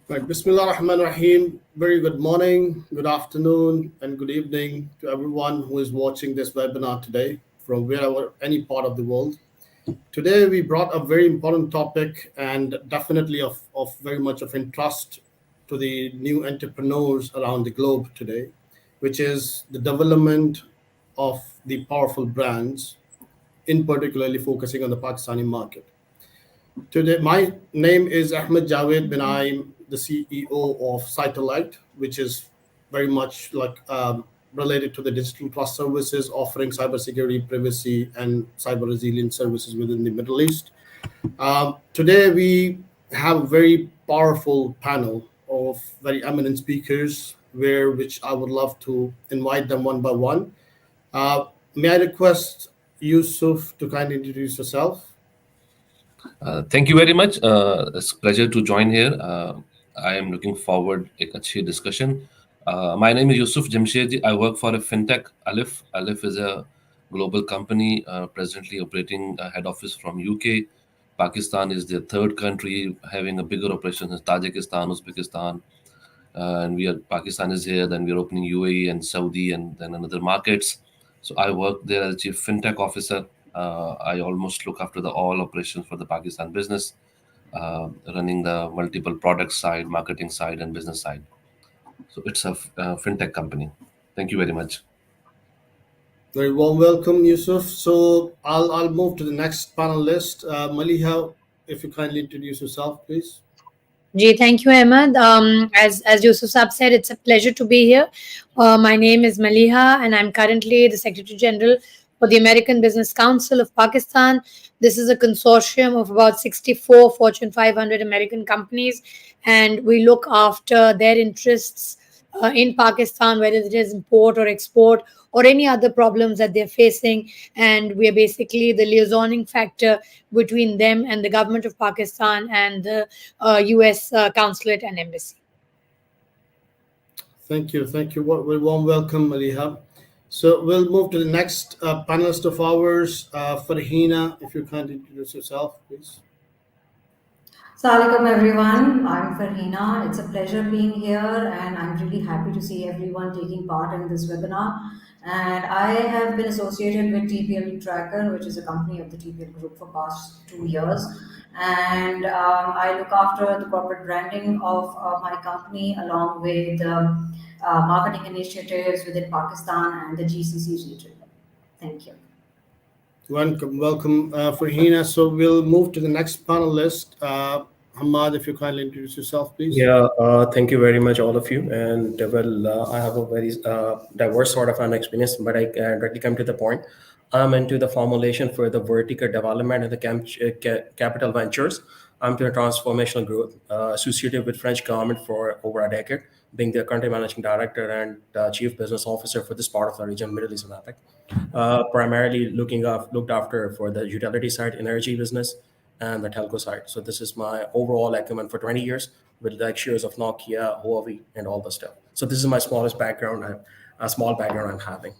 Right. Bismillah ar-Rahman ar-Rahim. Very good morning, good afternoon, and good evening to everyone who is watching this webinar today from wherever, any part of the world. Today, we brought a very important topic and definitely of very much of interest to the new entrepreneurs around the globe today, which is the development of the powerful brands, in particularly focusing on the Pakistani market. Today, my name is Ahmad Javaid, and I'm the CEO of Cytolite, which is very much related to the digital trust services, offering cybersecurity, privacy, and cyber resilience services within the Middle East. Today, we have a very powerful panel of very eminent speakers, which I would love to invite them one by one. May I request Yousaf to kindly introduce yourself? Thank you very much. It's a pleasure to join here. I am looking forward to a अच्छी discussion. My name is Yousaf Jamshed. I work for a FinTech, Alif. Alif is a global company presently operating a head office from UK. Pakistan is the third country having a bigger operation in Tajikistan, Uzbekistan, and we are Pakistan is here. Then we are opening UAE and Saudi and then another markets. So I work there as chief fintech officer. I almost look after the all operations for the Pakistan business, running the multiple product side, marketing side, and business side. So it's a fintech company. Thank you very much. Very warm welcome, Yousaf. So I'll move to the next panelist, Maliha. If you kindly introduce yourself, please. Thank you, Ahmad. As Yousaf said, it's a pleasure to be here. My name is Maliha, and I'm currently the Secretary General for the American Business Council of Pakistan. This is a consortium of about 64 Fortune 500 American companies, and we look after their interests in Pakistan, whether it is import or export or any other problems that they're facing. And we are basically the liaisoning factor between them and the government of Pakistan and the US consulate and embassy. Thank you. Thank you. Very warm welcome, Maliha. So we'll move to the next panelist of ours, Farheena. If you kindly introduce yourself, please. Assalamualaikum everyone, I'm Farheena. It's a pleasure being here and I'm really happy to see everyone taking part in this webinar. And I have been associated with TPL Trakker, which is a company of the TPL group for past 2 years. And I look after the corporate branding of my company along with marketing initiatives within Pakistan and the GCC region. Thank you. Welcome, Farheena. So we'll move to the next panelist, Hammad. If you kindly introduce yourself, please. Yeah, thank you very much, all of you. And I have a very diverse sort of an experience, but I directly come to the point. I'm into the formulation for the vertical development and the capital ventures. I'm to the transformational growth associated with French government for over a decade, being the country managing director and chief business officer for this part of the region, Middle East and Africa. Primarily looked after for the utility side, energy business, and the telco side. So this is my overall acumen for 20 years with the shares of Nokia, Huawei, and all the stuff. So this is my smallest background, a small background I'm having.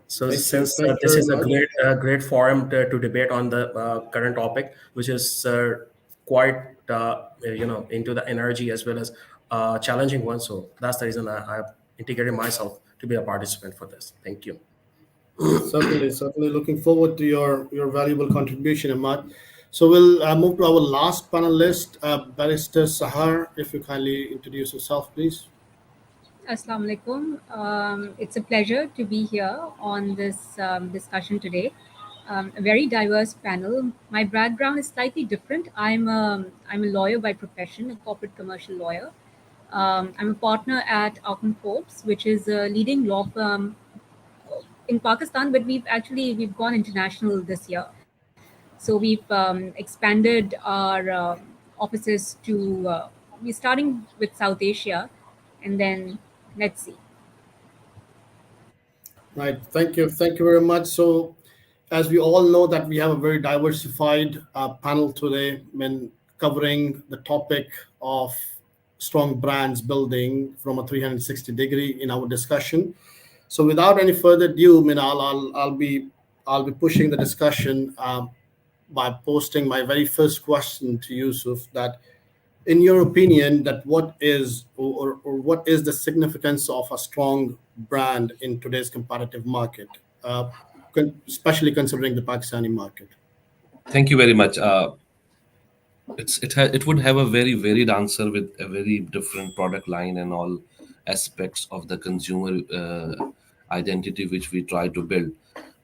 So since this is a great forum to debate on the current topic, which is quite into the energy as well as challenging one. So that's the reason I've integrated myself to be a participant for this. Thank you. Certainly looking forward to your valuable contribution, Ahmad. So we'll move to our last panelist, Barrister Sahar. If you kindly introduce yourself, please. Assalamu alaikum. It's a pleasure to be here on this discussion today. A very diverse panel. My background is slightly different. I'm a lawyer by profession, a corporate commercial lawyer. I'm a partner at Akhund, which is a leading law firm in Pakistan, but we've gone international this year. So we've expanded our offices to we're starting with South Asia, and then let's see. Right. Thank you very much. So, as we all know, that we have a very diversified panel today, when covering the topic of strong brands building from a 360 degree in our discussion. So, without any further ado, I'll be pushing the discussion by posting my very first question to Yousaf, that in your opinion, that what is or what is the significance of a strong brand in today's competitive market, especially considering the Pakistani market? Thank you very much. It would have a very varied answer with a very different product line and all aspects of the consumer identity which we try to build.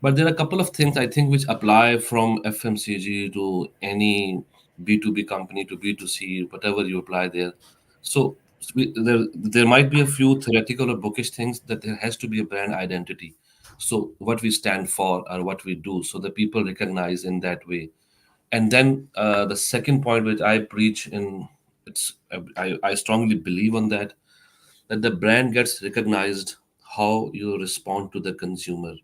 But there are a couple of things I think which apply from FMCG to any B2B company to B2C, whatever you apply there. So there might be a few theoretical or bookish things that there has to be a brand identity. So what we stand for or what we do, so that people recognize in that way. And then the second point which I preach in, I strongly believe on that, that the brand gets recognized how you respond to the consumer.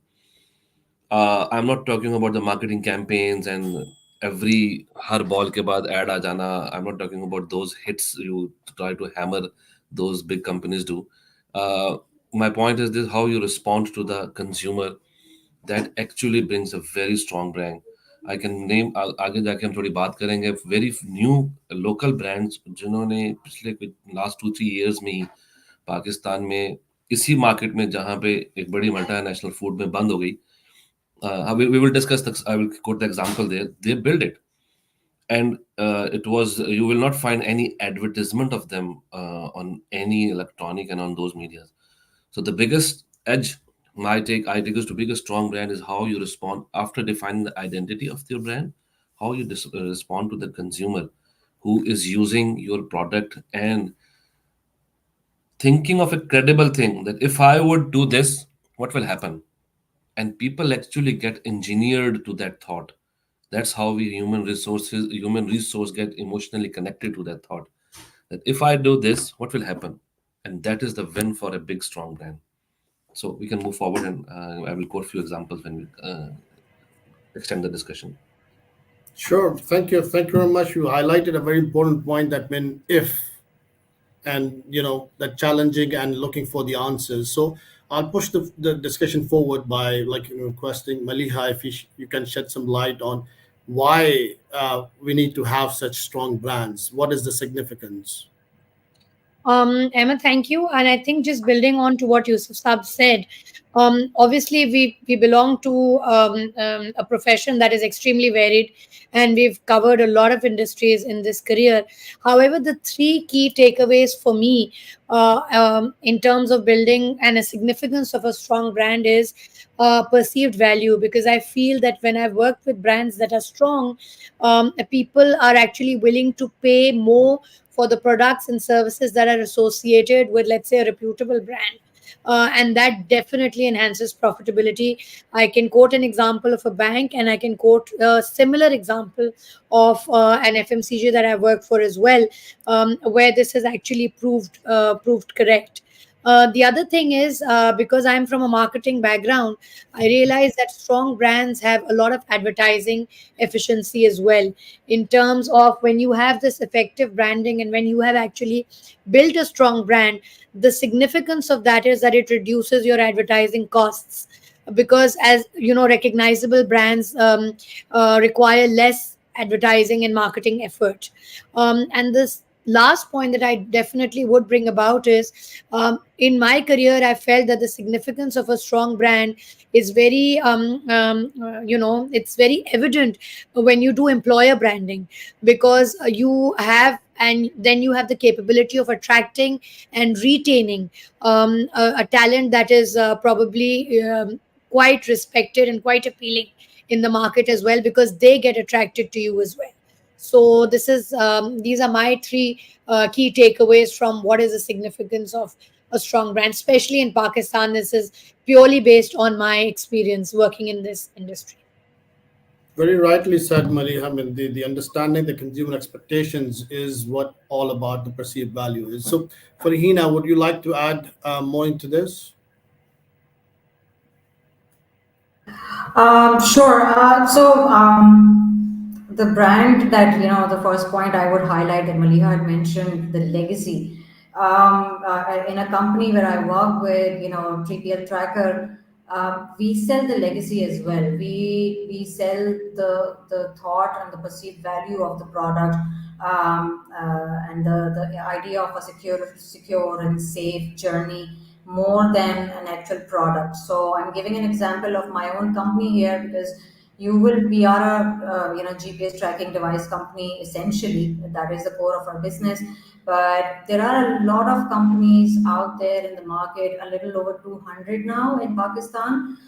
I'm not talking about the marketing campaigns and every har ball ke baad ad aa jana. I'm not talking about those hits you try to hammer, those big companies do. uh, my point is this: how you respond to the consumer, that actually brings a very strong brand. I can name, आगे जाके हम थोड़ी बात करेंगे, very new local brands जिन्होंने पिछले last 2-3 years में ही पाकिस्तान में इसी मार्केट में जहाँ पे एक बड़ी मल्टीनेशनल फूड में बंद हो गई, we will discuss I will quote the example there. They build it, and it was, you will not find any advertisement of them on any electronic and on those medias. So the biggest edge, I take is to be a strong brand is how you respond after defining the identity of your brand, how you respond to the consumer who is using your product and thinking of a credible thing, that if I would do this, what will happen? And people actually get engineered to that thought. That's how we human resource get emotionally connected to that thought, that if I do this, what will happen? And that is the win for a big strong brand. So we can move forward, and I will quote a few examples when we extend the discussion. Sure. Thank you very much. You highlighted a very important point, that when if, and that challenging and looking for the answers. So I'll push the discussion forward by, like, requesting Maliha if you can shed some light on why we need to have such strong brands. What is the significance? Emma, thank you. And I think just building on to what Yusuf Saab said, obviously we belong to a profession that is extremely varied, and we've covered a lot of industries in this career. However, the three key takeaways for me in terms of building and a significance of a strong brand is perceived value, because I feel that when I've worked with brands that are strong, people are actually willing to pay more for the products and services that are associated with, let's say, a reputable brand. And that definitely enhances profitability. I can quote an example of a bank, and I can quote a similar example of an FMCG that I worked for as well, where this has actually proved correct. The other thing is, because I'm from a marketing background, I realize that strong brands have a lot of advertising efficiency as well, in terms of when you have this effective branding and when you have actually built a strong brand, the significance of that is that it reduces your advertising costs, because, as you know, recognizable brands require less advertising and marketing effort. And this last point that I definitely would bring about is, in my career, I felt that the significance of a strong brand is very, it's very evident when you do employer branding, because you have, and then you have the capability of attracting and retaining a talent that is probably quite respected and quite appealing in the market as well, because they get attracted to you as well. So these are my three key takeaways from what is the significance of a strong brand, especially in Pakistan. This is purely based on my experience working in this industry. Very rightly said, Maliha. I mean, the understanding the consumer expectations is what all about the perceived value is. So, Farheena, would you like to add more into this? Sure. The brand that, the first point I would highlight that Maliha had mentioned, the legacy. In a company where I work with, 3PL Trakker, we sell the legacy as well. We sell the thought and the perceived value of the product, and the idea of a secure and safe journey more than an actual product. So I'm giving an example of my own company here, because we are a GPS tracking device company. Essentially, that is the core of our business. But there are a lot of companies out there in the market, a little over 200 now in Pakistan,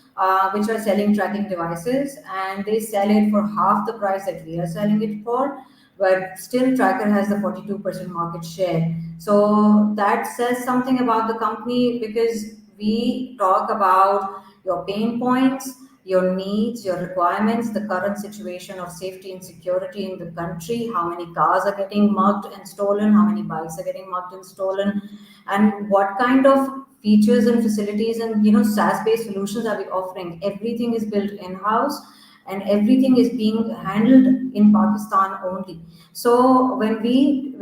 which are selling tracking devices, and they sell it for half the price that we are selling it for. But still, Tracker has the 42% market share. So that says something about the company, because we talk about your pain points, your needs, your requirements, the current situation of safety and security in the country, how many cars are getting mugged and stolen, how many bikes are getting mugged and stolen, and what kind of features and facilities and SaaS-based solutions are we offering. Everything is built in-house, and everything is being handled in Pakistan only. So when we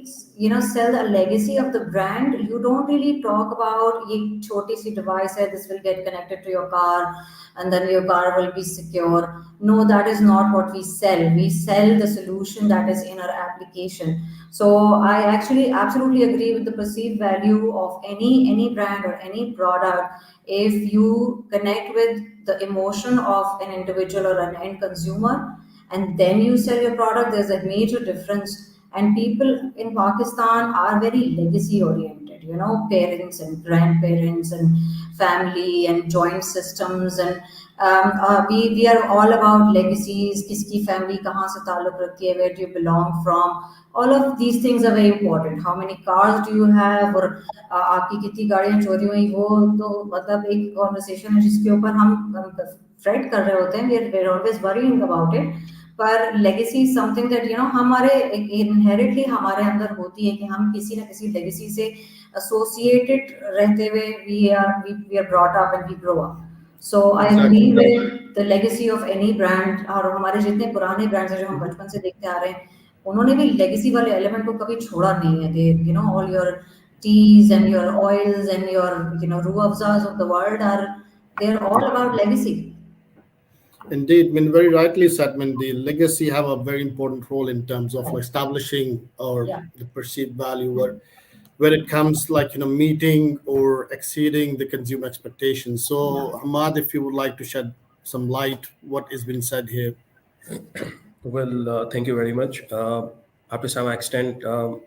sell a legacy of the brand, you don't really talk about ye choti si device hai, this will get connected to your car and then your car will be secure. No, that is not what we sell. We sell the solution that is in our application. So I actually absolutely agree with the perceived value of any brand or any product. If you connect with the emotion of an individual or an end consumer, and then you sell your product, there's a major difference. And people in Pakistan are very legacy oriented, parents and grandparents and family and joint systems. And we are all about legacies. Kiski family kahan se taluk rakhi hai, where do you belong from? All of these things are very important. How many cars do you have, और आपकी कितनी गाड़ियां चोरी हुई, वो तो मतलब एक कॉन्वर्सेशन है जिसके ऊपर हम फ्रेट कर रहे होते हैं. we're always worrying about it. पर लेगेसी इज समथिंग दैट हमारे इनहेरिटली हमारे अंदर होती है कि हम किसी ना किसी लेगेसी से एसोसिएटेड रहते हुए we are brought up and we grow up. So I agree with the legacy of any brand. और हमारे जितने पुराने ब्रांड्स हैं जो हम बचपन से देखते आ रहे हैं, उन्होंने भी लेगेसी वाले एलिमेंट को कभी छोड़ा नहीं है. They all your teas and your oils and your रूह अफ़ज़ाज़ of the world are, they're all about legacy. Indeed, I mean, very rightly said. I mean, the legacy have a very important role in terms of establishing or the perceived value, where it comes like meeting or exceeding the consumer expectations. So, Ahmad, if you would like to shed some light, what has been said here? Well, thank you very much. Up to some extent,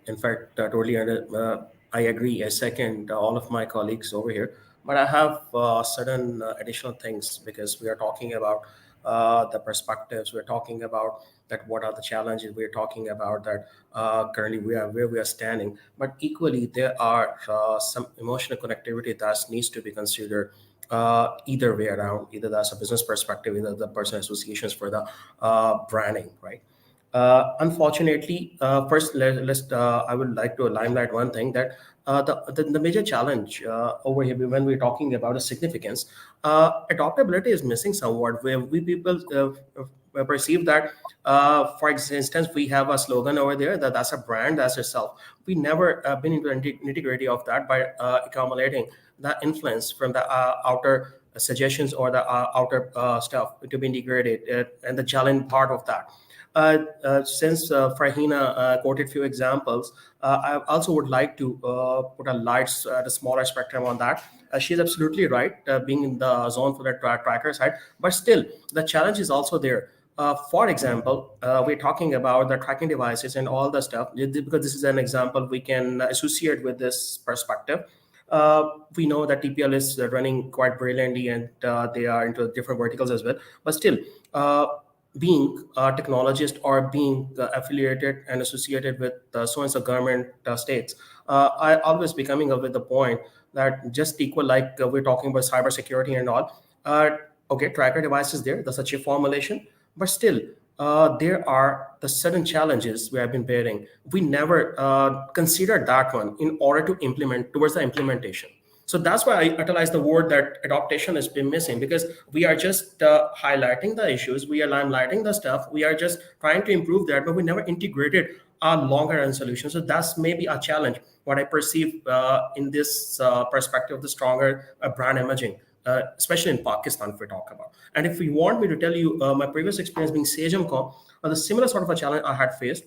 in fact, totally I agree. I second all of my colleagues over here. But I have certain additional things, because we are talking about the perspectives. We're talking about that what are the challenges. We're talking about that currently where we are standing. But equally, there are some emotional connectivity that needs to be considered. Either way around, either that's a business perspective, either the personal associations for the branding, right? Unfortunately, first I would like to limelight one thing, that the major challenge over here when we're talking about a significance, adoptability is missing somewhat, where we people perceive that, for instance, we have a slogan over there that's a brand, that's yourself. We never been into nitty-gritty of that by accumulating the influence from the outer suggestions or the outer stuff to be integrated, and the challenge part of that. Since Farheena quoted few examples, I also would like to put a lights at a smaller spectrum on that. She's absolutely right, being in the zone for the tracker side, but still the challenge is also there. For example, we're talking about the tracking devices and all the stuff, because this is an example we can associate with this perspective. We know that TPL is running quite brilliantly, and they are into different verticals as well. But still, being a technologist or being affiliated and associated with so-and-so government states, I always be coming up with the point that just equal, like we're talking about cybersecurity and all. Okay, tracker devices there, that's a chip formulation, but still, there are the certain challenges we have been bearing. We never considered that one in order to implement towards the implementation. So that's why I utilize the word that adaptation has been missing, because we are just highlighting the issues, we are limelighting the stuff, we are just trying to improve that, but we never integrated a longer run solution. So that's maybe a challenge, what I perceive in this perspective of the stronger brand imaging. especially in Pakistan, if we talk about. And if you want me to tell you my previous experience being CxO, the similar sort of a challenge I had faced.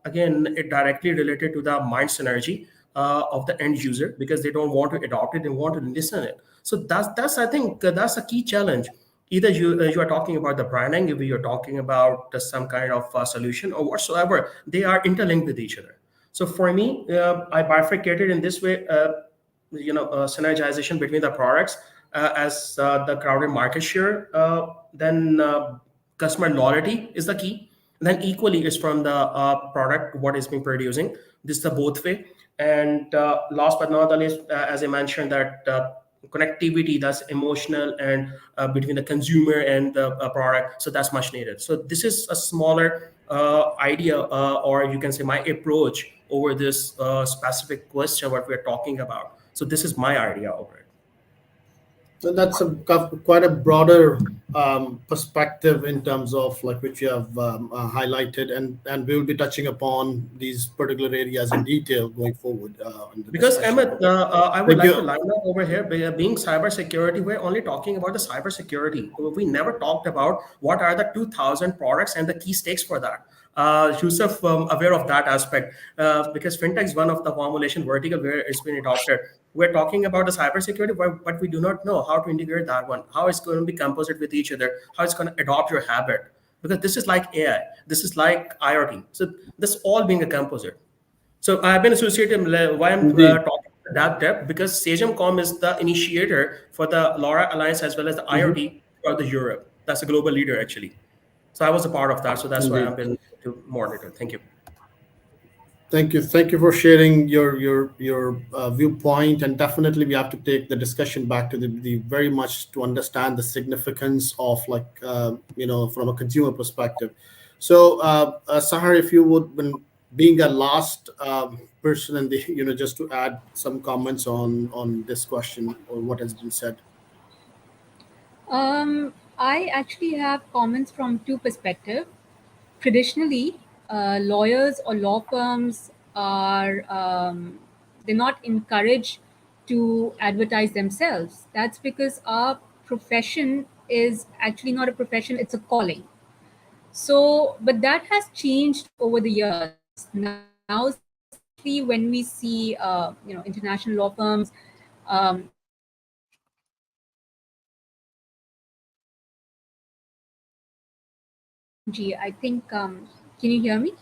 Again, it directly related to the mind synergy of the end user, because they don't want to adopt it, they want to listen it. So that's I think that's a key challenge. Either you are talking about the branding, if you're talking about some kind of solution or whatsoever, they are interlinked with each other. So for me, I bifurcated in this way. Synergization between the products as the crowded market share, then customer loyalty is the key. Then equally is from the product what is being producing. This is the both way. And last but not the least, as I mentioned, that connectivity that's emotional and between the consumer and the product, so that's much needed. So this is a smaller idea, or you can say my approach over this specific question what we're talking about. So this is my idea over it. So that's quite a broader perspective in terms of like which you have highlighted, and we will be touching upon these particular areas in detail going forward in the Because discussion. Ahmed, I would Thank like to you. line up over here. Being cybersecurity, we're only talking about the cybersecurity. We never talked about what are the 2,000 products and the key stakes for that. Yousaf, aware of that aspect, because fintech is one of the formulation vertical where it's been adopted. We're talking about the cybersecurity, but we do not know how to integrate that one, how it's going to be composite with each other, how it's going to adopt your habit. Because this is like AI, this is like IoT. So this all being a composite. So I've been associated. Why I'm Indeed. talking that depth, because CxO is the initiator for the LoRa Alliance as well as the Mhm. IoT for the Europe. That's a global leader actually. So I was a part of that. So that's why Indeed. I've been to monitor. Thank you. Thank you for sharing your viewpoint, and definitely we have to take the discussion back to the very much to understand the significance of like from a consumer perspective. So Sahar, if you would, when being a last person in the just to add some comments on this question or what has been said. I actually have comments from two perspectives. Traditionally, lawyers or law firms are they're not encouraged to advertise themselves. That's because our profession is actually not a profession; it's a calling. So, but that has changed over the years. Now, especially when we see, international law firms engaging in I think, can you hear me?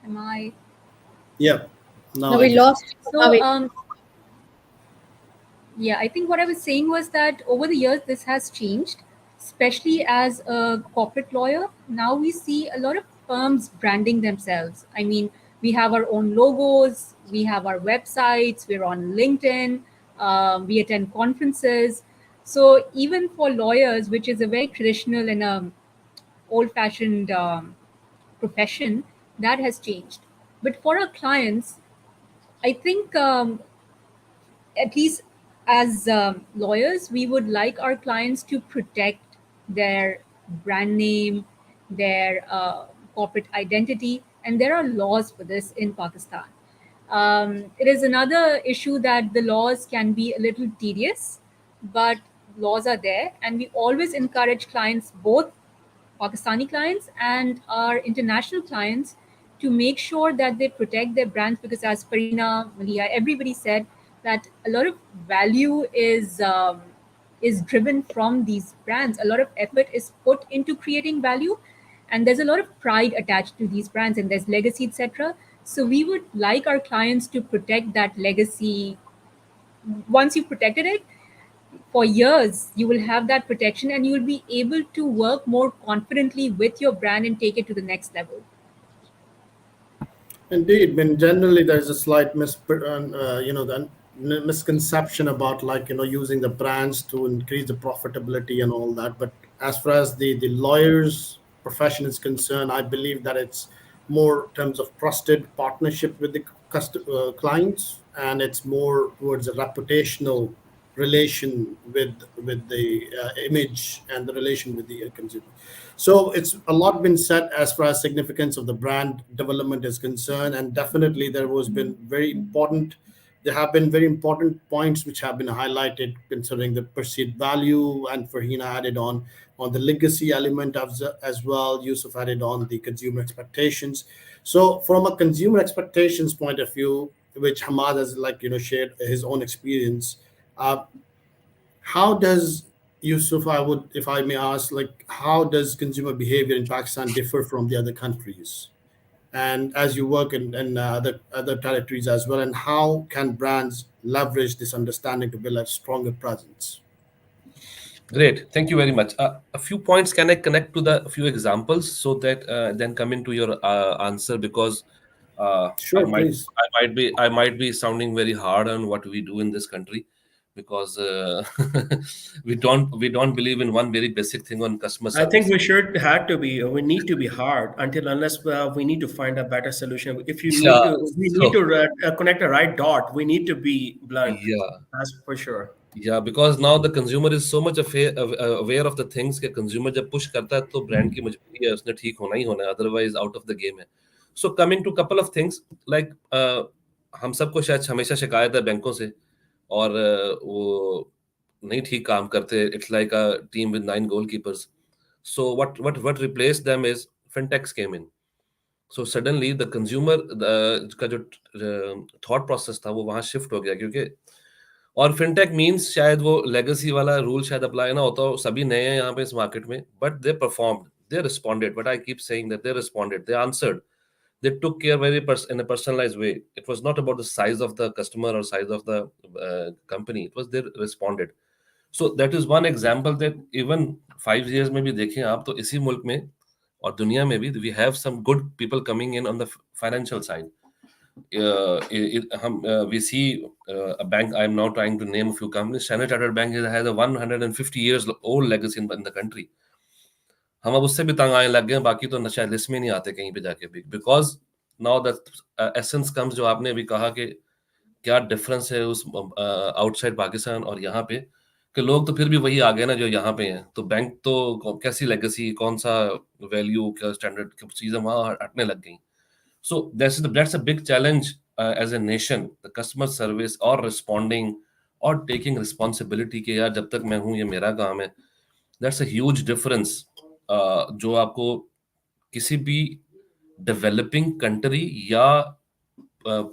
Am I? Yeah, now No, I we can. lost you. Now So, yeah, I think what I was saying was that over the years, this has changed, especially as a corporate lawyer. Now we see a lot of firms branding themselves. I mean, we have our own logos, we have our websites, we're on LinkedIn, we attend conferences. So even for lawyers, which is a very traditional and old-fashioned profession, that has changed. But for our clients, I think at least as lawyers, we would like our clients to protect their brand name, their corporate identity, and there are laws for this in Pakistan. It is another issue that the laws can be a little tedious, but laws are there, and we always encourage clients, both Pakistani clients and our international clients, to make sure that they protect their brands, because as Farheena, Maliha, everybody said that a lot of value is driven from these brands. A lot of effort is put into creating value, and there's a lot of pride attached to these brands, and there's legacy, etc. So we would like our clients to protect that legacy. Once you've protected it, for years you will have that protection, and you will be able to work more confidently with your brand and take it to the next level. Indeed, I mean, generally there's a slight misconception about like using the brands to increase the profitability and all that. But as far as the lawyer's profession is concerned, I believe that it's more in terms of trusted partnership with the clients, and it's more towards a reputational relation with the image and the relation with the consumer. So it's a lot been said as far as significance of the brand development is concerned, and definitely there was been very important there have been very important points which have been highlighted concerning the perceived value, and Farheena added on the legacy element as well. Yousaf added on the consumer expectations. So from a consumer expectations point of view, which Hammad has shared his own experience, uh, how does Yusuf, I would, if I may ask, like how does consumer behavior in Pakistan differ from the other countries? And as you work in other territories as well, and how can brands leverage this understanding to build a stronger presence? Great. Thank you very much. A few points can I connect to the few examples so that then come into your answer, because I Sure, might please. I might be sounding very hard on what we do in this country, because we don't believe in one very basic thing on customer I think service. we should had to be, we need to be hard until unless we need to find a better solution. If you need Yeah. to, we need So to connect a right dot. We need to be blunt. yeah. That's for sure. Yeah, because now the consumer is so much aware of the things कि consumer जब push करता है तो brand की मजबूरी है, उसने ठीक होना ही होना है, otherwise out of the game है. So coming to couple of things, like हम सबको शायद हमेशा शिकायत है बैंकों से, और वो नहीं ठीक काम करते. It's like a team with 9 goalkeepers. So what replaced them is fintechs came in. So suddenly the consumer का जो thought process था वो वहाँ shift हो गया, क्योंकि और फिनटेक मींस शायद वो लेगेसी वाला रूल शायद अप्लाई ना होता हो, सभी नए हैं यहाँ पे इस मार्केट में, but they performed, they responded, but I keep saying that they responded, they answered, they took care very in a personalized way. It was not about the size of the customer or size of the company. It was they responded. So that is one example that even 5 years में भी देखें आप तो इसी मुल्क में और दुनिया में भी we have some good people coming in on the financial side. We see a bank. I'm now trying to name a few companies. Standard Chartered Bank has a 150 years old legacy in the country. हम अब उससे भी तंग आने लग गए हैं, बाकी तो शायद लिस्ट में नहीं आते कहीं पे जाके भी, because now the essence comes, जो आपने अभी कहा कि क्या डिफरेंस है उस आउटसाइड पाकिस्तान और यहाँ पे, कि लोग तो फिर भी वही आ गए ना जो यहाँ पे हैं, तो बैंक तो कैसी लेगेसी, कौन सा वैल्यू, क्या स्टैंडर्ड चीजें वहां हटने लग गई. So that's a big challenge as a nation, the customer service or responding or taking responsibility कि यार जब तक मैं हूँ ये मेरा काम है. That's a huge difference जो आपको किसी भी developing country या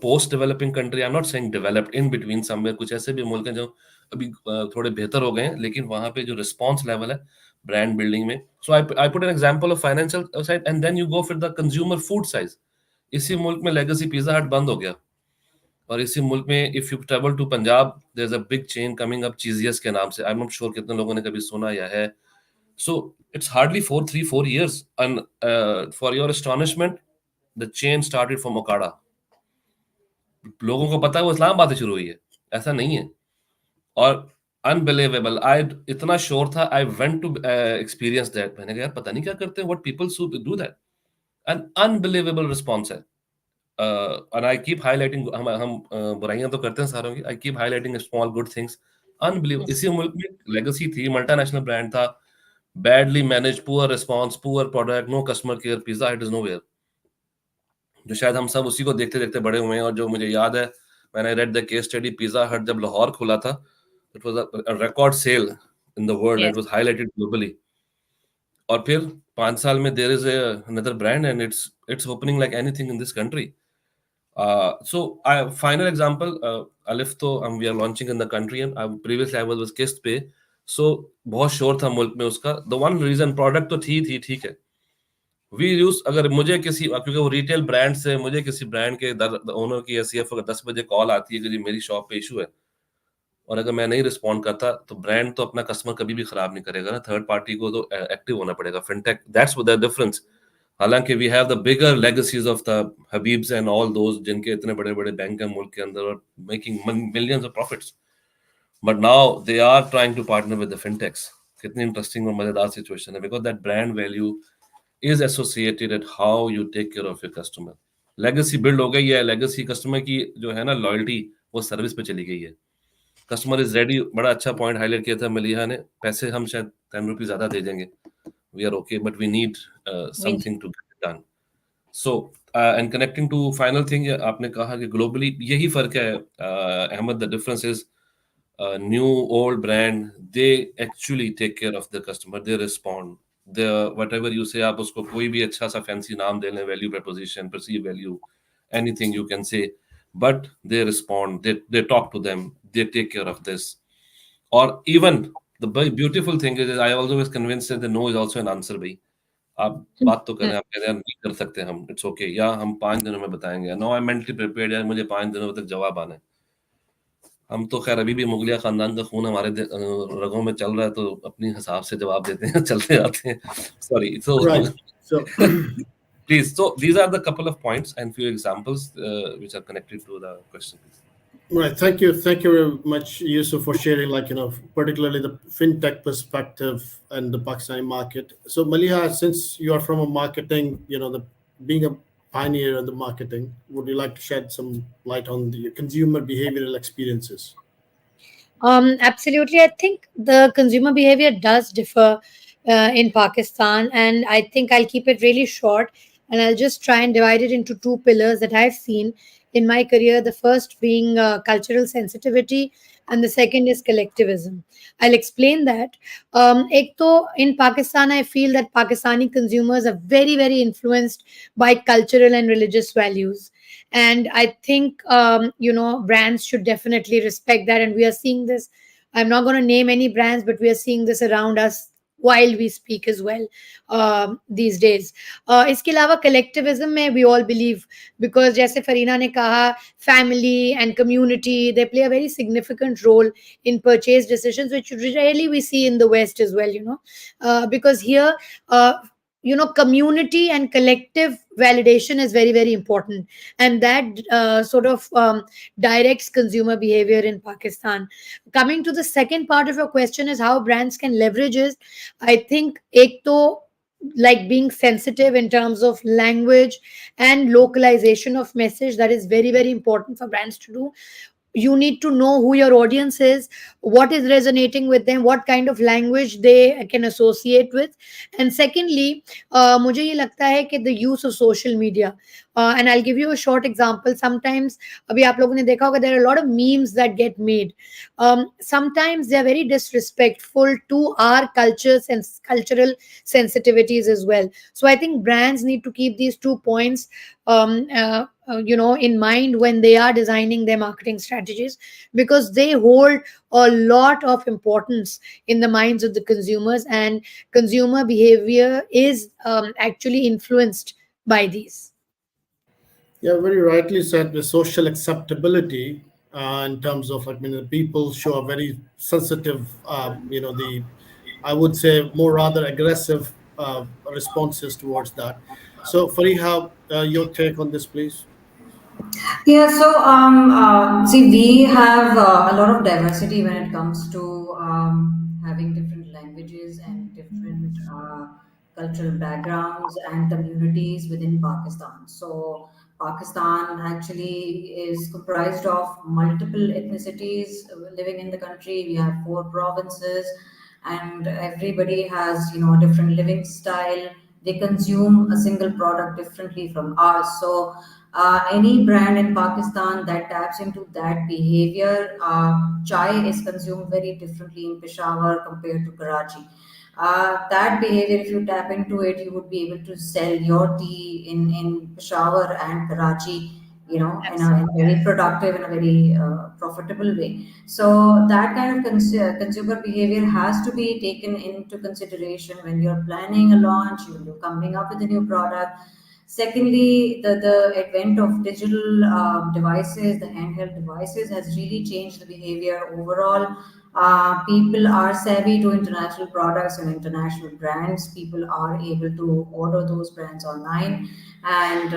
post developing country, I'm not saying developed, in between somewhere, कुछ ऐसे भी मुल्क हैं जो अभी थोड़े बेहतर हो गए हैं, लेकिन वहाँ पे जो response level है brand building में. So I put an example of financial side, and then you go for the consumer food size. इसी मुल्क में लेगेसी पिज्जा हट बंद हो गया, और इसी मुल्क में if you travel to Punjab, there is a big chain coming up Cheezious के नाम से. आई एम नॉट श्योर कितने लोगों ने कभी सुना या है. So it's hardly 4 years, and for your astonishment the chain started from Okara. लोगों को पता है वो इस्लामाबाद से शुरू हुई है, ऐसा नहीं है. और अनबिलीवेबल, आई इतना श्योर था, I went to experience that. मैंने कहा यार पता नहीं क्या करते हैं, what people do that. An unbelievable response है. And I keep highlighting, हम बुराइयां तो करते हैं सारों की, I keep highlighting small good things. Unbelievable. Yes. इसी मुल्क में लेगेसी थी, मल्टीनेशनल ब्रांड था, badly managed, poor response, poor product, no customer care, Pizza Hut is nowhere. जो शायद हम सब उसी को देखते देखते बड़े हुए हैं. और जो मुझे याद है, when I read the case study, Pizza Hut जब लाहौर खुला था, it was a record sale in the world, and Yes. it was highlighted globally. और फिर 5 साल में there is another brand, and it's opening like anything in this country. So final example, Alif तो we are launching in the country, and previously I was किस्त पे, so बहुत शोर था मुल्क में उसका. The one reason, product तो थी ठीक है. We use, अगर मुझे किसी, क्योंकि वो रिटेल ब्रांड से, मुझे किसी ब्रांड के ओनर की या सीएफओ का 10 बजे कॉल आती है कि जी मेरी शॉप पे इशू है, और अगर मैं नहीं रिस्पॉन्ड करता तो ब्रांड तो अपना कस्टमर कभी भी खराब नहीं करेगा ना, थर्ड पार्टी को तो एक्टिव होना पड़ेगा. Fintech, that's the difference. हालांकि we have the bigger legacies of the Habibs and all those, जिनके इतने बड़े बड़े बैंक हैं मुल्क के अंदर और making millions of profits, but now they are trying to partner with the fintechs. कितनी इंटरेस्टिंग और मजेदार सिचुएशन है, because that brand value is associated at how you take care of your customer. Legacy build हो गई है, legacy customer की जो है ना लॉयल्टी, वो सर्विस पे चली गई है. Customer is ready. बड़ा अच्छा पॉइंट हाईलाइट किया था मलिहा ने, पैसे हम शायद 10 रुपये ज्यादा दे देंगे, we are okay, but we need something to get done. So and connecting to final thing, आपने कहा कि globally यही फर्क है, Ahmad. The difference is new old brand, they actually take care of the customer, they respond. The whatever you say, आप उसको कोई भी अच्छा सा fancy नाम दे लें, value proposition, perceived value, anything you can say, but they respond, they talk to them, they take care of this. Or even the beautiful thing is I always convinced that the no is also an answer. भाई आप बात तो करें, आप कह रहे हैं नहीं कर सकते हम, इट्स ओके, या हम 5 दिनों में बताएंगे, no I am mentally prepared, यार मुझे 5 दिनों तक जवाब आना है। हम तो खैर अभी भी मुगलिया खानदान का खून हमारे रगों में चल रहा है, तो अपनी हिसाब से जवाब देते हैं, चलते जाते हैं। Sorry, so Right. So, please, so these are the couple of points and few examples which are connected to the question. right. Thank you very much, Yousaf, for sharing, like, particularly the fintech perspective and the Pakistani market. So, Maliha, since you are from a marketing, being a pioneer in the marketing, would you like to shed some light on the consumer behavioral experiences? Absolutely. I think the consumer behavior does differ in Pakistan, and I think I'll keep it really short and I'll just try and divide it into two pillars that I've seen in my career. The first being cultural sensitivity, and the second is collectivism. I'll explain that. Ek to, in Pakistan, I feel that Pakistani consumers are very, very influenced by cultural and religious values, and I think brands should definitely respect that, and we are seeing this. I'm not going to name any brands, but we are seeing this around us while we speak as well these days. इसके अलावा collectivism में we all believe, because जैसे फरीना ने कहा, family and community, they play a very significant role in purchase decisions, which rarely we see in the West as well, because here community and collective validation is very, very important, and that sort of directs consumer behavior in Pakistan. Coming to the second part of your question is how brands can leverage it. I think ek to, like, being sensitive in terms of language and localization of message, that is very, very important for brands to do. You need to know who your audience is, what is resonating with them, what kind of language they can associate with. And secondly, मुझे ये लगता है कि the use of social media, and I'll give you a short example. Sometimes अभी आप लोगों ने देखा होगा, there are a lot of memes that get made. Sometimes they are very disrespectful to our cultures and cultural sensitivities as well. So I think brands need to keep these 2 points in mind when they are designing their marketing strategies, because they hold a lot of importance in the minds of the consumers, and consumer behavior is actually influenced by these. Yeah, very rightly said. The social acceptability, in terms of, like, the people show a very sensitive, I would say more rather aggressive responses towards that. So, Fariha, your take on this, please. Yeah, so see, we have a lot of diversity when it comes to having different languages and different cultural backgrounds and communities within Pakistan. So, Pakistan actually is comprised of multiple ethnicities living in the country. We have 4 provinces, and everybody has, a different living style. They consume a single product differently from ours. So any brand in Pakistan that taps into that behavior, chai is consumed very differently in Peshawar compared to Karachi. That behavior, if you tap into it, you would be able to sell your tea in Peshawar and Karachi, in a very productive and a very profitable way. So that kind of consumer behavior has to be taken into consideration when you're planning a launch, when you're coming up with a new product. Secondly, the advent of digital devices, the handheld devices, has really changed the behavior overall. People are savvy to international products and international brands. People are able to order those brands online and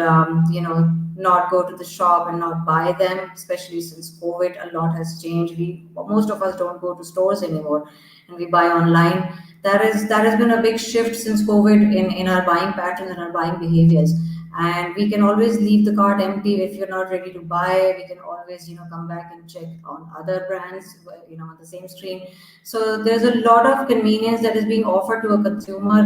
not go to the shop and not buy them. Especially since COVID, a lot has changed. Most of us don't go to stores anymore, and we buy online. That has been a big shift since COVID in our buying patterns and our buying behaviors. And we can always leave the cart empty if you're not ready to buy. We can always come back and check on other brands on the same screen. So there's a lot of convenience that is being offered to a consumer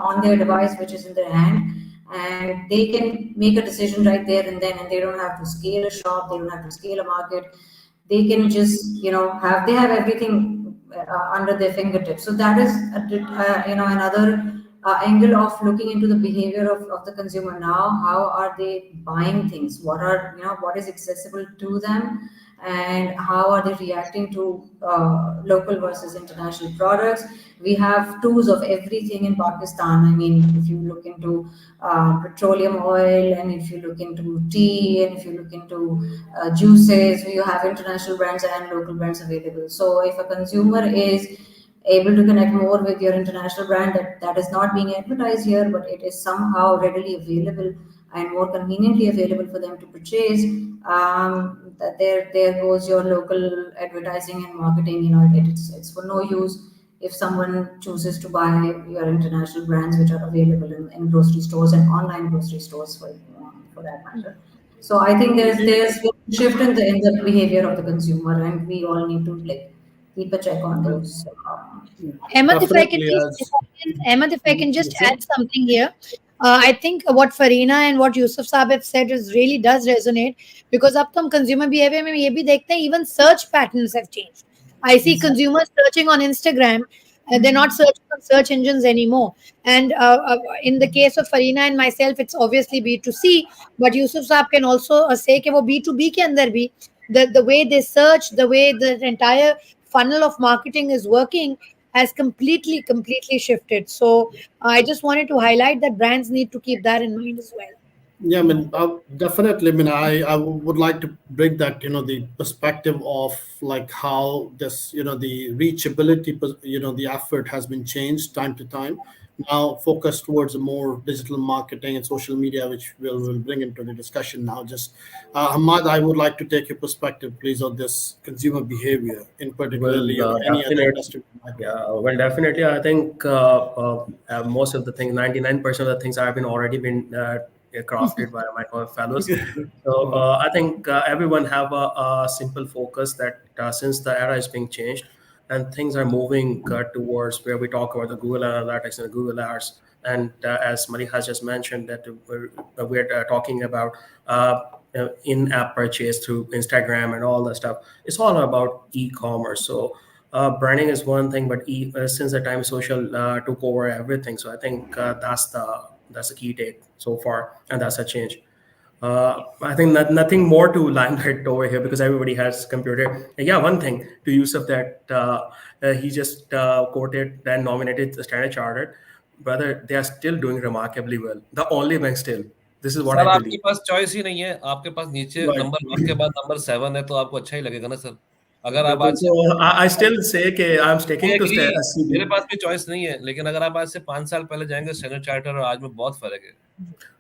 on their device, which is in their hand. and they can make a decision right there and then, and they don't have to scale a shop, they don't have to scale a market. They can just, they have everything under their fingertips. So that is another angle of looking into the behavior of the consumer now. How are they buying things? What is accessible to them, and how are they reacting to local versus international products? We have tools of everything in Pakistan. I mean, if you look into petroleum oil, and if you look into tea, and if you look into juices, you have international brands and local brands available. So if a consumer is able to connect more with your international brand that is not being advertised here, but it is somehow readily available and more conveniently available for them to purchase, that there goes your local advertising and marketing. It's for no use if someone chooses to buy your international brands, which are available in grocery stores and online grocery stores for that matter. So I think there's a shift in the behavior of the consumer, and we all need to like keep a check on those. Ahmad, if I can Definitely, just, as Ahmad, if I can just Yousaf. add something here. I think what Farheena and what Yousaf Saab have said is really does resonate, because अब तो हम consumer behavior में ये भी देखते हैं, even search patterns have changed. I see consumers searching on Instagram, they're not searching on search engines anymore. And in the case of Farheena and myself, it's obviously B2C, but Yousaf Saab can also say कि वो B2B के अंदर भी the way they search, the way the entire funnel of marketing is working has completely shifted. So I just wanted to highlight that brands need to keep that in mind as well. Yeah, I mean, definitely. I mean, I would like to bring that, the perspective of like how this, the reachability, the effort has been changed time to time. Now focused towards a more digital marketing and social media, which we'll bring into the discussion now. Just, Ahmad, I would like to take your perspective, please, on this consumer behavior, in particularly, Well, any other definitely. industry. Yeah, well, definitely. I think most of the things, 99% of the things have been already been crafted by my fellows. So I think everyone have a simple focus that since the era is being changed and things are moving towards where we talk about the Google Analytics and Google Ads. And as Maliha just mentioned, that we're talking about in-app purchase through Instagram and all that stuff. It's all about e-commerce. So branding is one thing, but since the time social took over everything, so I think that's the key take so far, and that's a change. I think nothing more to limelight over here because everybody has computer. And yeah, one thing to Yousaf that he just quoted and nominated the Standard Chartered, brother, they are still doing remarkably well. The only bank still. This is what sir I आपके believe. पास choice ही नहीं है, आपके पास नीचे Right. Number 1 के बाद number 7 है, तो आपको अच्छा ही लगेगा ना सर। अगर आप आज से So I still say that I'm sticking I to agree, मेरे SCB. पास भी चॉइस नहीं है, लेकिन अगर आप आज से 5 साल पहले जाएंगे स्टैंडर्ड चार्टर और आज में बहुत फर्क है।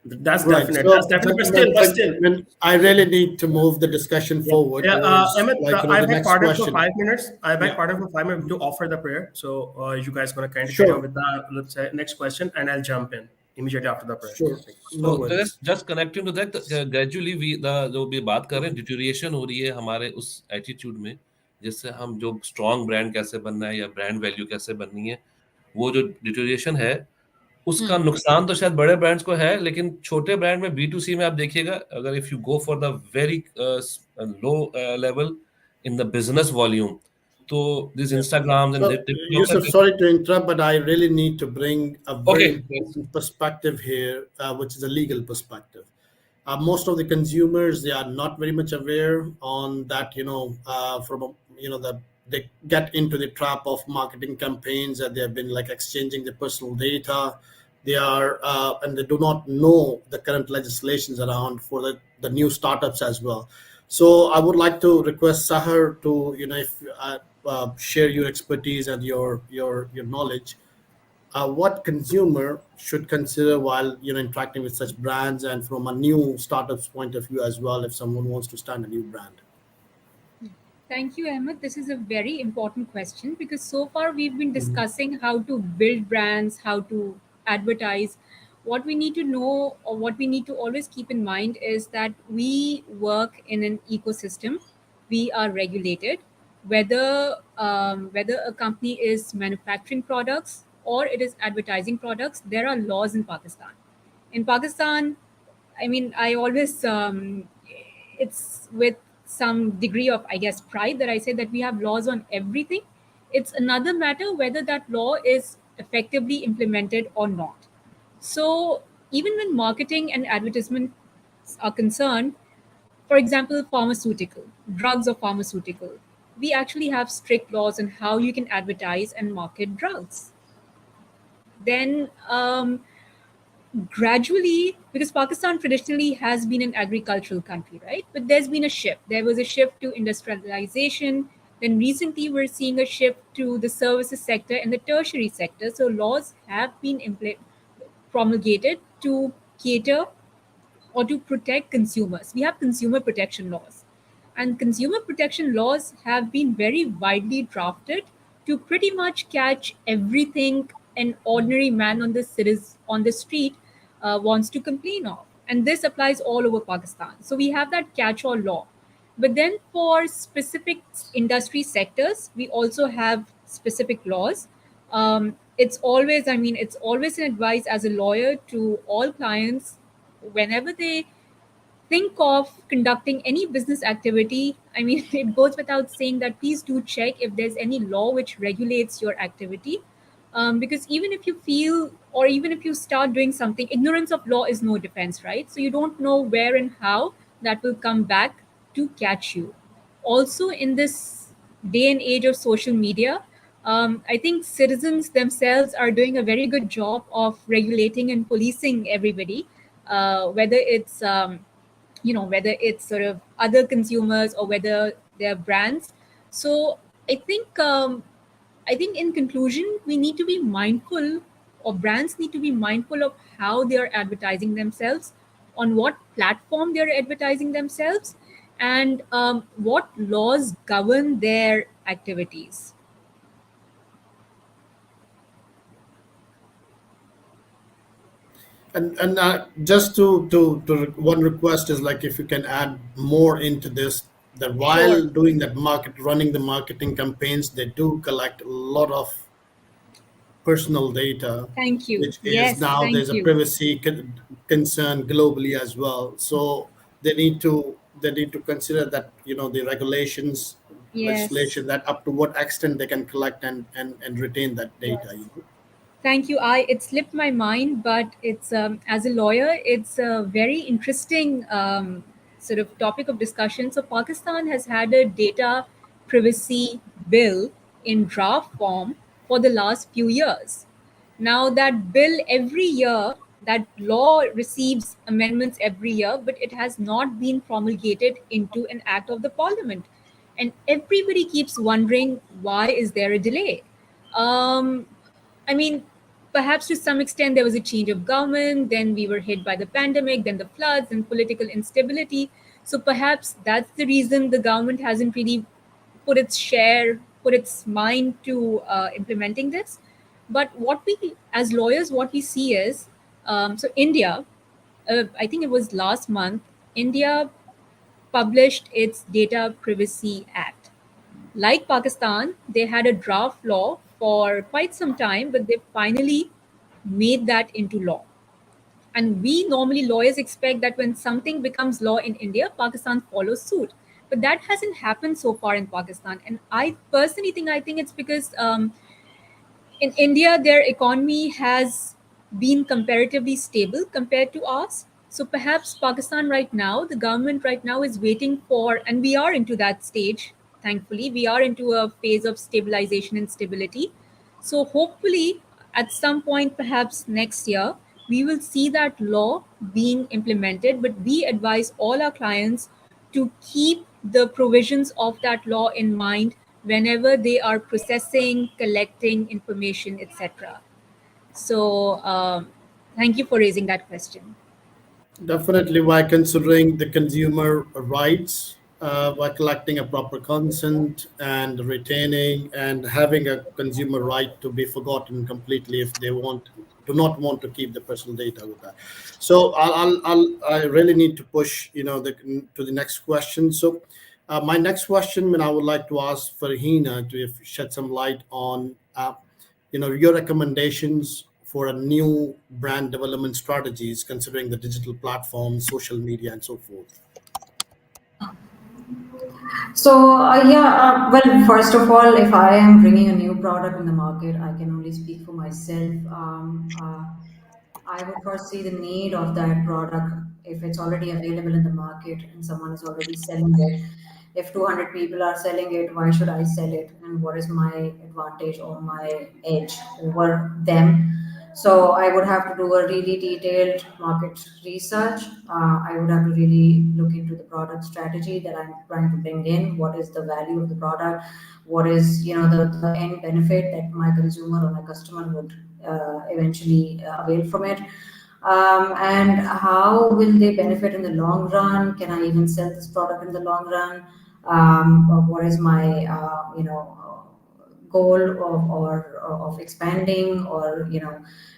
That's Right. definite. So, That's definite. But still. I really need to move the discussion forward Yeah, towards, Ahmed, like, I the beg next pardon for question. 5 minutes. I beg Yeah. pardon for 5 minutes to offer the prayer. So you guys gonna kind of carry Sure. on with the let's say next question, and I'll jump in immediately after the prayer. Sure. So No worries. just connecting to that, gradually we जो भी बात कर रहे हैं, deterioration हो रही है हमारे उस एटीट्यूड में, जिससे हम जो स्ट्रॉन्ग ब्रांड कैसे बनना है या ब्रांड वैल्यू कैसे बननी है, वो जो डिटोरिएशन है, उसका नुकसान तो शायद बड़े ब्रांड्स को है, लेकिन छोटे ब्रांड में B2C में आप देखिएगा, अगर if you go for the very low level in the business volume, तो this Instagram and So, Yusuf, TikTok sorry to interrupt, but I really need to bring a very okay important perspective here, which is a legal perspective. Most of the consumers, they are not very much aware on that, that they get into the trap of marketing campaigns, that they have been like exchanging their personal data. They are, and they do not know the current legislations around for the new startups as well. So I would like to request Sahar to, if share your expertise and your knowledge, what consumer should consider while interacting with such brands, and from a new startup's point of view as well, if someone wants to start a new brand. Thank you, Ahmed. This is a very important question because so far we've been discussing how to build brands, how to advertise. What we need to know, or what we need to always keep in mind, is that we work in an ecosystem. We are regulated. Whether a company is manufacturing products or it is advertising products, there are laws in Pakistan. In Pakistan, I mean, I always, it's with some degree of, I guess, pride that I say that we have laws on everything. It's another matter whether that law is effectively implemented or not. So, even when marketing and advertisements are concerned, for example, pharmaceutical, drugs or pharmaceutical, we actually have strict laws on how you can advertise and market drugs. Then, gradually, because Pakistan traditionally has been an agricultural country, right? But there's been a shift. There was a shift to industrialization. Then recently, we're seeing a shift to the services sector and the tertiary sector. So laws have been promulgated to cater or to protect consumers. We have consumer protection laws. And consumer protection laws have been very widely drafted to pretty much catch everything an ordinary man on the street wants to complain of. And this applies all over Pakistan. So we have that catch-all law. But then for specific industry sectors, we also have specific laws. It's always an advice as a lawyer to all clients whenever they think of conducting any business activity. I mean, it goes without saying that please do check if there's any law which regulates your activity. Because even if you feel, or even if you start doing something, ignorance of law is no defense, right? So you don't know where and how that will come back to catch you. Also, in this day and age of social media, I think citizens themselves are doing a very good job of regulating and policing everybody, whether it's whether it's sort of other consumers or whether they're brands. So I think I think in conclusion, we need to be mindful, or brands need to be mindful of how they are advertising themselves, on what platform they're advertising themselves, and what laws govern their activities. And just to one request is like if you can add more into this, that Sure. while doing that running the marketing campaigns, they do collect a lot of personal data, Thank you. which is Yes, now there's thank a you. privacy concern globally as well. So they need to consider that, the regulations, Yes. legislation, that up to what extent they can collect and retain that data. Yes. Thank you. It slipped my mind, but it's as a lawyer, it's a very interesting sort of topic of discussion. So Pakistan has had a data privacy bill in draft form for the last few years. Now that bill every year, that law receives amendments every year, but it has not been promulgated into an act of the parliament. And everybody keeps wondering, why is there a delay? Um, I mean, perhaps to some extent there was a change of government, then we were hit by the pandemic, then the floods and political instability. So perhaps that's the reason the government hasn't really put its mind to implementing this. But what we, as lawyers, what we see is, so India, I think it was last month, India published its Data Privacy Act. Like Pakistan, they had a draft law for quite some time, but they finally made that into law. And we normally lawyers expect that when something becomes law in India, Pakistan follows suit. But that hasn't happened so far in Pakistan. And I personally think it's because in India, their economy has been comparatively stable compared to ours. So perhaps Pakistan right now, the government right now is waiting for, and we are into that stage, thankfully, we are into a phase of stabilization and stability. So hopefully, at some point, perhaps next year, we will see that law being implemented. But we advise all our clients to keep the provisions of that law in mind whenever they are processing, collecting information, etc. So, thank you for raising that question. Definitely, by considering the consumer rights, by collecting a proper consent and retaining and having a consumer right to be forgotten completely if they do not want to keep the personal data with that. So I really need to push, to the next question. So my next question, I would like to ask Farheena to shed some light on, your recommendations for a new brand development strategies, considering the digital platforms, social media, and so forth? So, well, first of all, if I am bringing a new product in the market, I can only speak for myself. I would first see the need of that product. If it's already available in the market and someone is already selling it, if 200 people are selling it, why should I sell it? And what is my advantage or my edge over them? So I would have to do a really detailed market research. I would have to really look into the product strategy that I'm trying to bring in. What is the value of the product? What is the end benefit that my consumer or my customer would eventually avail from it? And how will they benefit in the long run? Can I even sell this product in the long run? What is my goal of expanding or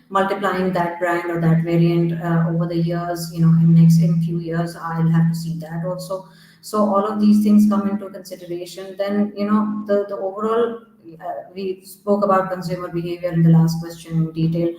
multiplying that brand or that variant over the years, in few years I'll have to see that also. So all of these things come into consideration. Then the overall, we spoke about consumer behavior in the last question in detail.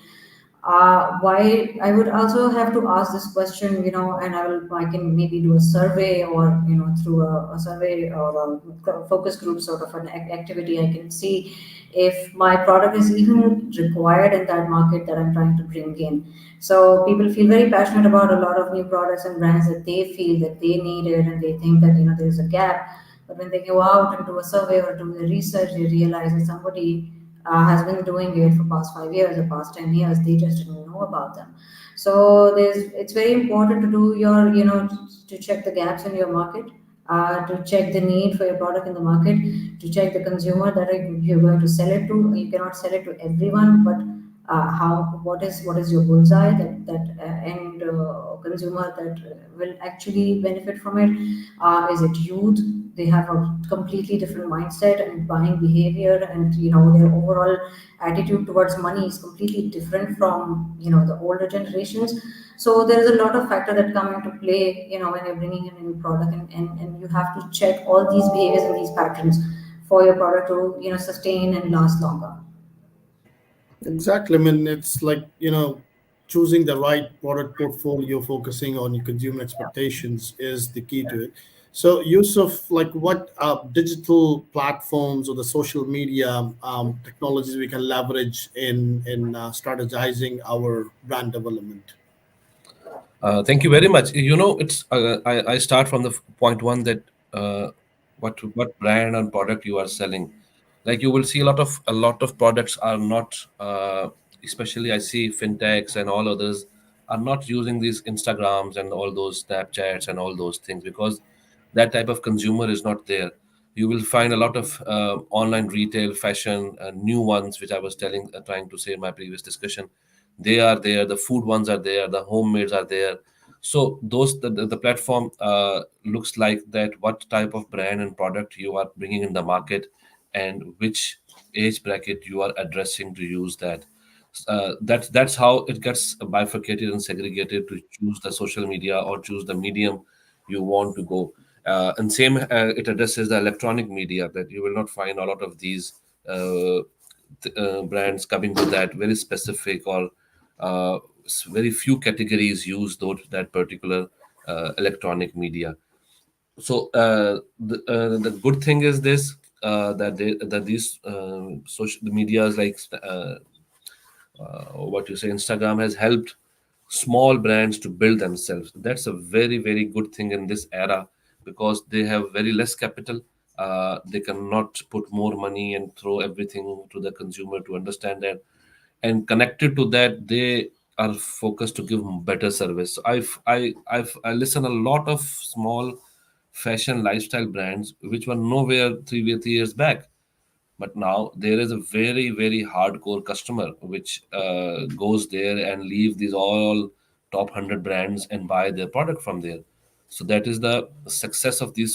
Why I would also have to ask this question, and I can maybe do a survey, or through a survey or a focus group sort of an activity, I can see if my product is even required in that market that I'm trying to bring in. So people feel very passionate about a lot of new products and brands that they feel that they need it, and they think that there's a gap. But when they go out and do a survey or do the research, they realize that somebody has been doing it for past 5 years or past 10 years. They just didn't know about them. So it's very important to do your, to check the gaps in your market, to check the need for your product in the market, to check the consumer that you're going to sell it to. You cannot sell it to everyone, but what is your bullseye, that end consumer that will actually benefit from it? Is it youth? They have a completely different mindset and buying behavior, and their overall attitude towards money is completely different from the older generations. So there is a lot of factor that come into play when you're bringing in a new product, and you have to check all these behaviors and these patterns for your product to sustain and last longer. Exactly. I mean, it's like, choosing the right product portfolio, focusing on your consumer expectations is the key to it. So, Yusuf, like, what digital platforms or the social media technologies we can leverage in strategizing our brand development? Thank you very much. It's I start from the point one that uh, what brand and product you are selling. Like you will see a lot of products are not, especially I see fintechs and all others are not using these Instagrams and all those Snapchats and all those things because that type of consumer is not there. You will find a lot of online retail, fashion, new ones, which I was trying to say in my previous discussion. They are there. The food ones are there. The homemades are there. So the platform looks like that. What type of brand and product you are bringing in the market, and which age bracket you are addressing to use that. That's how it gets bifurcated and segregated to choose the social media or choose the medium you want to go. And same, it addresses the electronic media that you will not find a lot of these brands coming to that very specific or very few categories use that particular electronic media. So the good thing is this, that these social medias like what you say Instagram has helped small brands to build themselves. That's a very very good thing in this era because they have very less capital. They cannot put more money and throw everything to the consumer to understand that, and connected to that they are focused to give better service. So I listen a lot of small fashion lifestyle brands which were nowhere 3 years back, but now there is a very very hardcore customer which goes there and leave these all top 100 brands and buy their product from there. So that is the success of these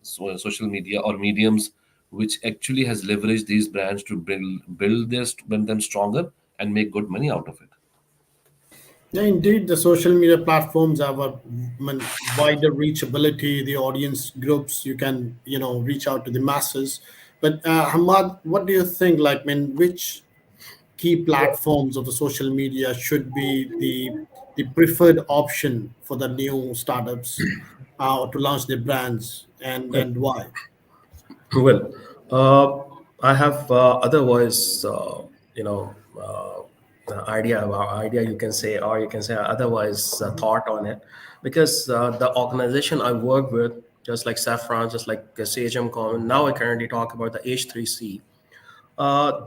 social media or mediums, which actually has leveraged these brands to build them stronger and make good money out of it. Yeah, indeed, the social media platforms have a wider reachability, the audience groups you can, reach out to the masses. But Hamad, what do you think? Like, which key platforms of the social media should be the preferred option for the new startups to launch their brands, and why? Well, I have otherwise, idea you can say, or you can say otherwise thought on it, because the organization I work with, just like Saffron, just like CHM Common, now I currently talk about the H3C.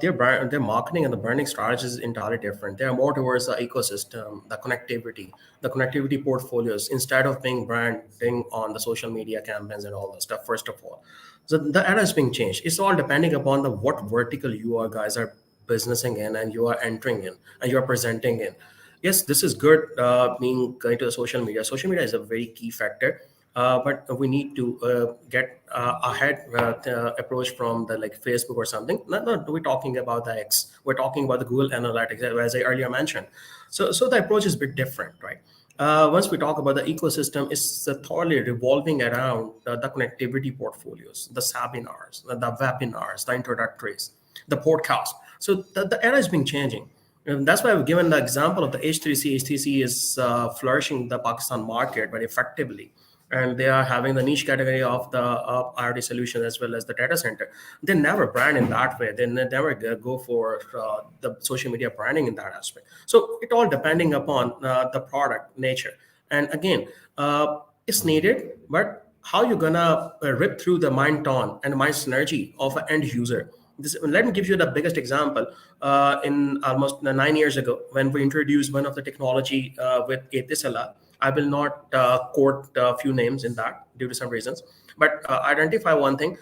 Their marketing and the branding strategy is entirely different. They are more towards the ecosystem, the connectivity portfolios, instead of being branding on the social media campaigns and all that stuff. First of all, so the era is being changed. It's all depending upon the what vertical you are guys are businessing in and you are entering in and you are presenting in. Yes, this is good. Being going to the social media. Social media is a very key factor, but we need to get ahead approach from the like Facebook or something. Not we're talking about the X. We're talking about the Google Analytics, as I earlier mentioned. So the approach is a bit different, right? Once we talk about the ecosystem, it's thoroughly revolving around the connectivity portfolios, the seminars, the webinars, the introductories, the podcast. So the era is being changing. And that's why I've given the example of the H3C. H3C is flourishing the Pakistan market very effectively. And they are having the niche category of the IoT solution as well as the data center. They never brand in that way. They never go for the social media branding in that aspect. So it all depending upon the product nature. And again, it's needed, but how you gonna rip through the mind tone and mind synergy of an end user? Let me give you the biggest example. In almost 9 years ago, when we introduced one of the technology with Etisala, I will not quote a few names in that due to some reasons, but identify one thing.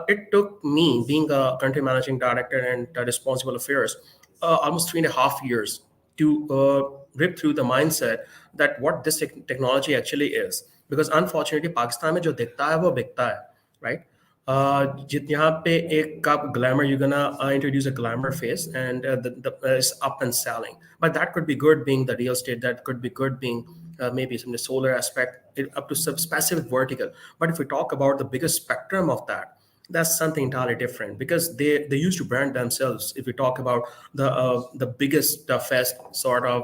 It took me, being a country managing director and responsible affairs, almost 3.5 years to rip through the mindset that what this technology actually is. Because unfortunately, Pakistan में जो दिखता है वो बिकता है, right? यहाँ पे एक आप glamour, you're gonna introduce a glamour phase, and the is up and selling. But that could be good being the real estate. That could be good being maybe some of the solar aspect, up to some specific vertical. But if we talk about the biggest spectrum of that, that's something entirely different, because they used to brand themselves. If we talk about the biggest fest, sort of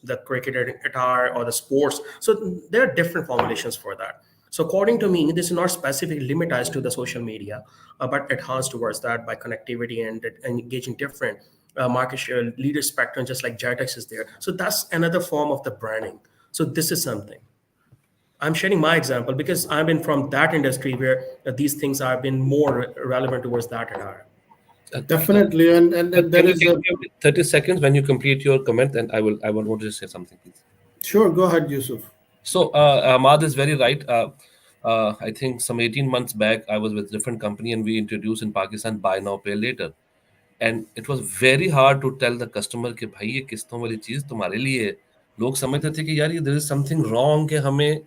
the cricket attire or the sports, so there are different formulations for that. So according to me, this is not specifically limitized to the social media, but enhanced towards that by connectivity and engaging different market share leader spectrum, just like Jatex is there. So that's another form of the branding. So this is something. I'm sharing my example because I've been from that industry where these things have been more relevant towards that era. Definitely, and there Can you is give a me 30 seconds when you complete your comment, and I will want to say something, please. sure. Go ahead, Yusuf. So Ahmad is very right. I think some 18 months back, I was with a different company and we introduced in Pakistan buy now pay later, and it was very hard to tell the customer कि भाई ये किस्तों वाली चीज तुम्हारे लिए है. लोग समझते थे कि यार ये there is something wrong कि हमें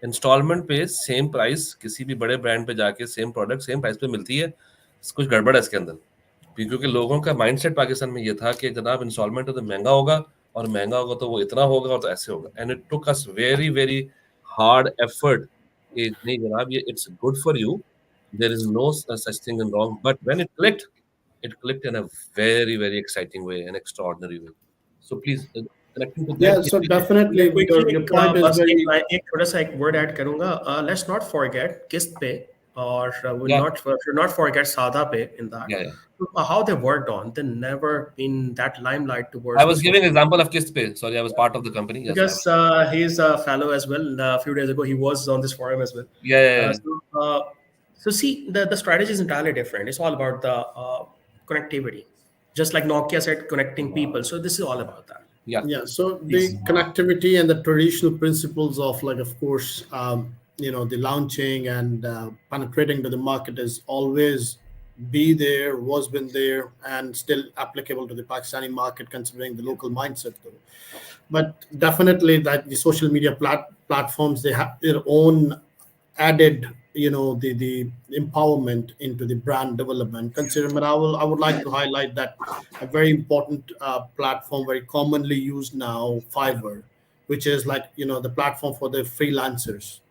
इंस्टॉलमेंट पे सेम प्राइस किसी भी बड़े ब्रांड पे जाके सेम प्रोडक्ट सेम प्राइस पे मिलती है. कुछ गड़बड़ है इसके अंदर, क्योंकि लोगों का माइंडसेट पाकिस्तान में ये था कि जनाब इंस्टॉलमेंट है तो महंगा होगा, और महंगा होगा तो वो इतना होगा और तो ऐसे होगा. And it took us very very hard effort कि नहीं जनाब ये it's good for you, there is no such thing in wrong. But when it clicked in a very very exciting way, an extraordinary way. So please connecting to Yeah, that. so definitely your point is बस very एक छोटा सा एक word add करूंगा. Let's not forget किस्त पे, or we Yeah. should not forget सादा पे in that. Yeah. How they worked on, they never been that limelight towards I the was social. giving example of Kist Pay. Sorry, I was part of the company. Yes, Because he's a fellow as well. A few days ago, he was on this forum as well. yeah. So see, the strategy is entirely different. It's all about the connectivity. Just like Nokia said, connecting people. So this is all about that. Yeah. yeah. So Please. the connectivity and the traditional principles of, like, of course, the launching and penetrating to the market is always be there, was been there, and still applicable to the Pakistani market, considering the local mindset though. But definitely that the social media platforms, they have their own added, the empowerment into the brand development. Considering, but I would like to highlight that a very important platform, very commonly used now, Fiverr, which is like, the platform for the freelancers.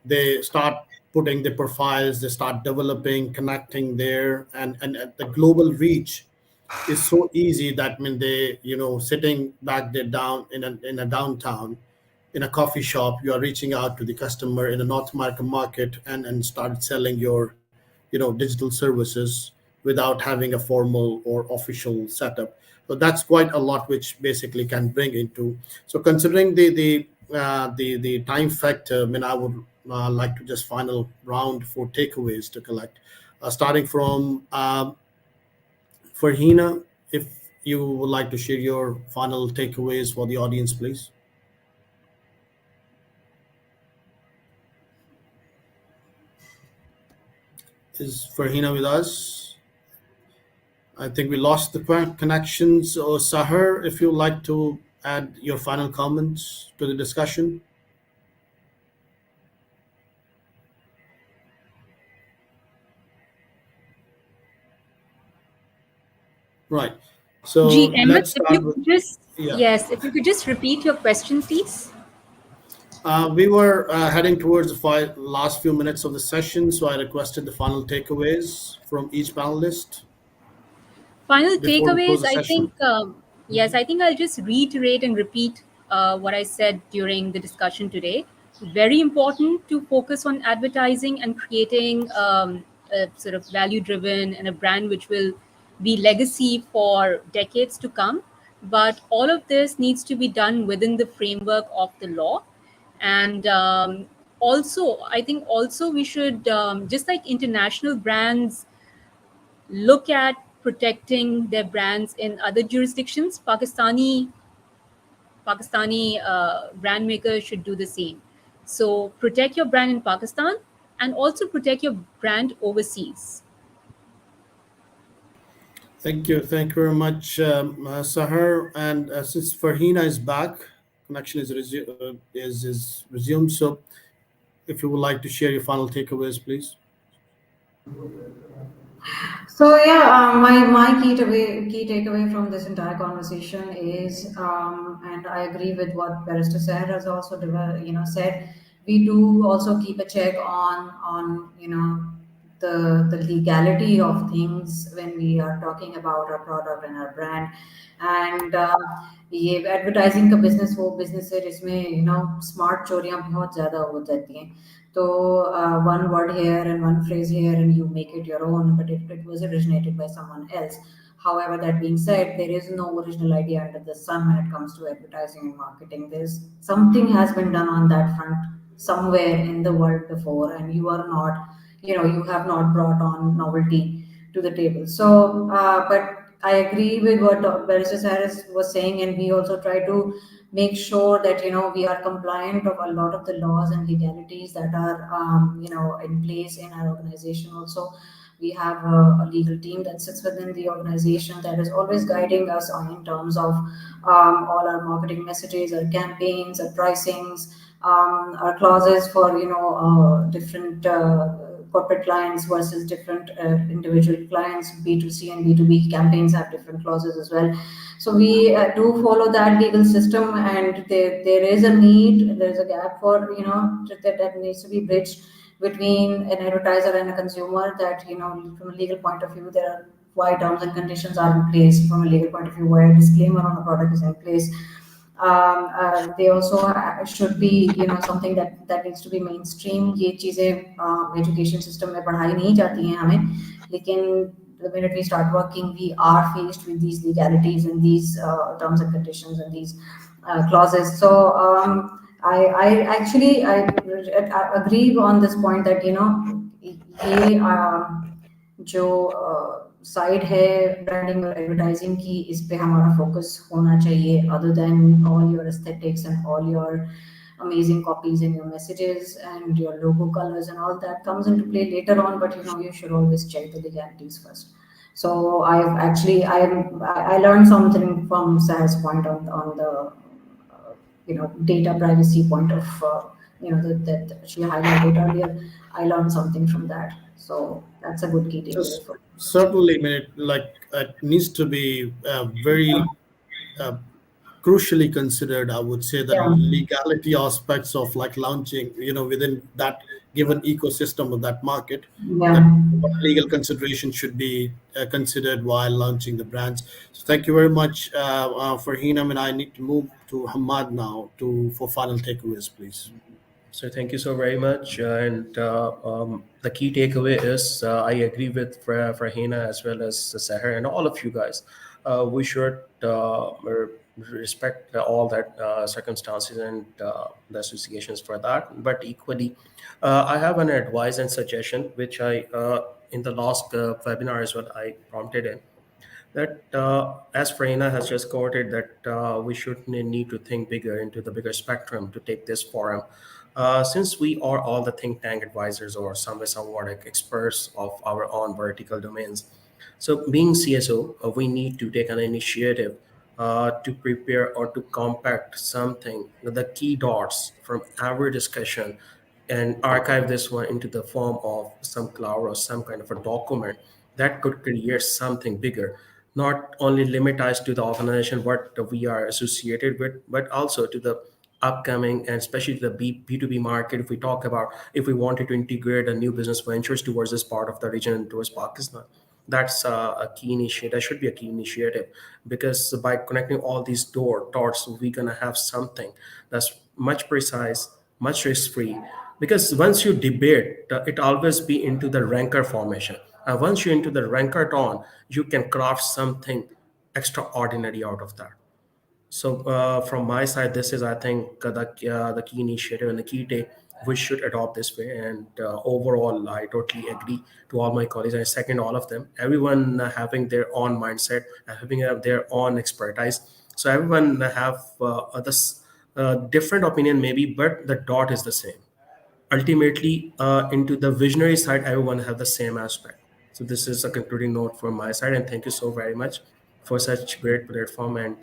They start putting the profiles, they start developing, connecting there, and at the global reach is so easy that when they, sitting back there down in a downtown, in a coffee shop, you are reaching out to the customer in the North American market and start selling your, digital services without having a formal or official setup. So that's quite a lot, which basically can bring into. So considering the time factor, I mean, I would like to just final round for takeaways to collect, starting from Farheena, if you would like to share your final takeaways for the audience, please. Is Farheena with us? I think we lost the connections. Or Sahar, if you'd like to add your final comments to the discussion. Right. So G. Ahmad, let's if you start with, could just, yeah. yes, if you could just repeat your question, please. We were heading towards the last few minutes of the session, so I requested the final takeaways from each panelist Final before we close takeaways, the I session. think, yes, I think I'll just reiterate and repeat what I said during the discussion today. Very important to focus on advertising and creating a sort of value driven and a brand which will be legacy for decades to come. But all of this needs to be done within the framework of the law. And also, I think also we should, just like international brands look at protecting their brands in other jurisdictions. Pakistani brand makers should do the same. So protect your brand in Pakistan and also protect your brand overseas. Thank you. Thank you very much, Sahar. And since Farheena is back, connection is resumed. So, if you would like to share your final takeaways, please. So yeah, my key takeaway from this entire conversation is, and I agree with what Barrister Sahar has also said. We do also keep a check on the legality of things when we are talking about our product and our brand. And ये advertising का business वो business है जिसमें smart चोरियां बहुत ज़्यादा हो जाती हैं. So one word here and one phrase here, and you make it your own, but it was originated by someone else. However, that being said, there is no original idea under the sun when it comes to advertising and marketing. There's something has been done on that front somewhere in the world before, and you are not, you have not brought on novelty to the table. So, but I agree with what Barrister Harris was saying, and we also try to make sure that we are compliant of a lot of the laws and legalities that are in place in our organization. Also, we have a legal team that sits within the organization that is always guiding us on in terms of all our marketing messages, our campaigns, our pricings, our clauses for different corporate clients versus different individual clients. B2C and B2B campaigns have different clauses as well. So we do follow that legal system, and there is a need, there is a gap for that needs to be bridged between an advertiser and a consumer. That from a legal point of view, there are why terms and conditions are in place, from a legal point of view, why a disclaimer on a product is in place. They also should be something that needs to be mainstream. ये चीजें education system में पढ़ाई नहीं जाती हैं हमें, लेकिन the minute we start working, we are faced with these legalities and these terms and conditions and these clauses. So I actually I agree on this point that ये जो साइड है ब्रांडिंग और एडवर्टाइजिंग की, इस पे हमारा focus होना चाहिए, other than all your aesthetics and all your amazing copies and your messages and your logo colors and all that comes into play later on, but you should always check the legalities first. So I learned something from Sah's point on the data privacy point of that she highlighted earlier. I learned something from that, so that's a good key takeaway Just for. certainly, I mean, it needs to be very uh, crucially considered. I would say the Yeah. legality aspects of like launching, within that given ecosystem of that market, that Yeah. what legal consideration should be considered while launching the brands. So thank you very much, Farheena. And I need to move to Hammad now for final takeaways, please. So thank you so very much. And the key takeaway is I agree with Farheena as well as Sahar and all of you guys. We should respect all that circumstances and the associations for that. But equally, I have an advice and suggestion which I in the last webinar as well I prompted in that as Farina has just quoted that we should need to think bigger into the bigger spectrum to take this forum. Since we are all the think tank advisors or somewhat like experts of our own vertical domains, so being CSO, we need to take an initiative to prepare or to compact something, the key dots from our discussion and archive this one into the form of some cloud or some kind of a document that could create something bigger, not only limitized to the organization what we are associated with, but also to the upcoming and especially the B2B market. If we talk about if we wanted to integrate a new business ventures towards this part of the region and towards Pakistan, that's a key initiative. That should be a key initiative because by connecting all these dots, we're gonna have something that's much precise, much risk-free. Because once you debate, it always be into the rancor formation. And once you're into the rancor tone, you can craft something extraordinary out of that. So from my side, this is, I think, the key initiative and the key take we should adopt this way. And overall, I totally agree to all my colleagues. I second all of them. Everyone having their own mindset, having their own expertise. So everyone have this different opinion maybe, but the dot is the same. Ultimately, into the visionary side, everyone have the same aspect. So this is a concluding note from my side, and thank you so very much for such great platform and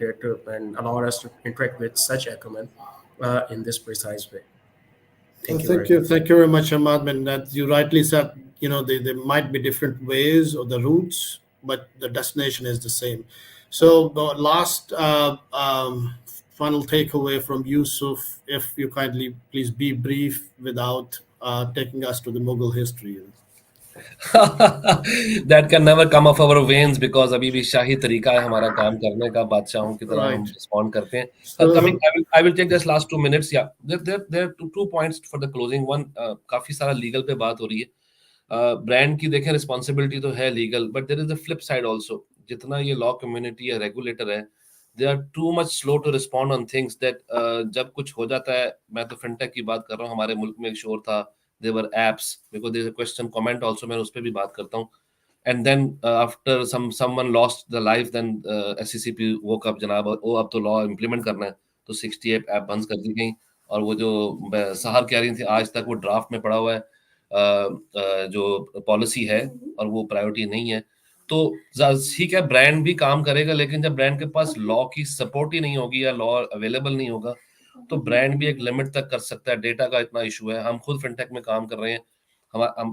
allow us to interact with such acumen in this precise way. Thank you very much. Thank you very much, Ahmad. And that you rightly said, there might be different ways or the routes, but the destination is the same. So the last final takeaway from Yousaf, if you kindly please be brief without taking us to the Mughal history. That can never come off our veins because अभी भी शाही तरीका है हमारा काम करने का, बादशाहों की तरह हम Right. respond करते हैं. So- Coming, I will take just last 2 minutes. Yeah, there are two points for the closing. One, काफी सारा legal पे बात हो रही है. Brand की देखें responsibility तो है legal, but there is the flip side also. जितना ये law community या regulator है, they are too much slow to respond on things that जब कुछ हो जाता है, मैं तो fintech की बात कर रहा हूँ, हमारे मुल्क में एक शोर था, there were apps, because there is a question comment also, मैं उस पे भी बात करता हूँ. And then after someone lost the life, then SECP woke up, जनाब, ओ अब तो law implement करना है, तो 68 ऐप बंद कर दी गई. और वो जो सहार कह रही थी आज तक वो ड्राफ्ट में पड़ा हुआ है, जो पॉलिसी है और वो प्रायोरिटी नहीं है. तो ठीक है, ब्रांड भी काम करेगा, लेकिन जब ब्रांड के पास लॉ की सपोर्ट ही नहीं होगी या लॉ अवेलेबल नहीं होगा, तो ब्रांड भी एक लिमिट तक कर सकता है. डेटा का इतना इशू है, हम खुद फिनटेक में काम कर रहे हैं,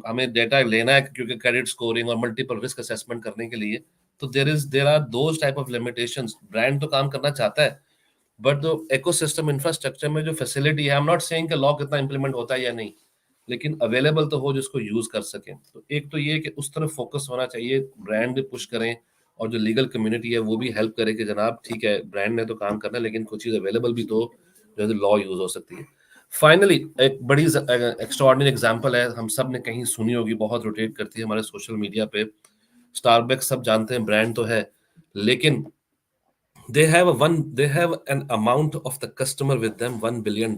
हमें डेटा लेना है क्योंकि क्रेडिट स्कोरिंग और मल्टीपल रिस्क असेसमेंट करने के लिए. तो there are those type of limitations. Brand तो काम करना चाहता है, बट जो इकोसिस्टम इंफ्रास्ट्रक्चर में जो फैसिलिटी है, आई एम नॉट सेइंग कि लॉ कितना इंप्लीमेंट होता है या नहीं, लेकिन अवेलेबल तो हो जिसको यूज कर सकें. तो एक तो ये कि उस तरफ फोकस होना चाहिए, ब्रांड भी पुश करें और जो लीगल कम्युनिटी है वो भी हेल्प करे कि जनाब ठीक है, ब्रांड ने तो काम करना है, लेकिन कुछ चीज अवेलेबल भी तो जो है लॉ यूज हो सकती है. फाइनली एक बड़ी एक्स्ट्राऑर्डिनरी एग्जांपल है, हम सब ने कहीं सुनी होगी, बहुत रोटेट करती है हमारे सोशल मीडिया पे. स्टारबक्स सब जानते हैं, ब्रांड तो है, लेकिन they have an amount of the customer with them $1 billion,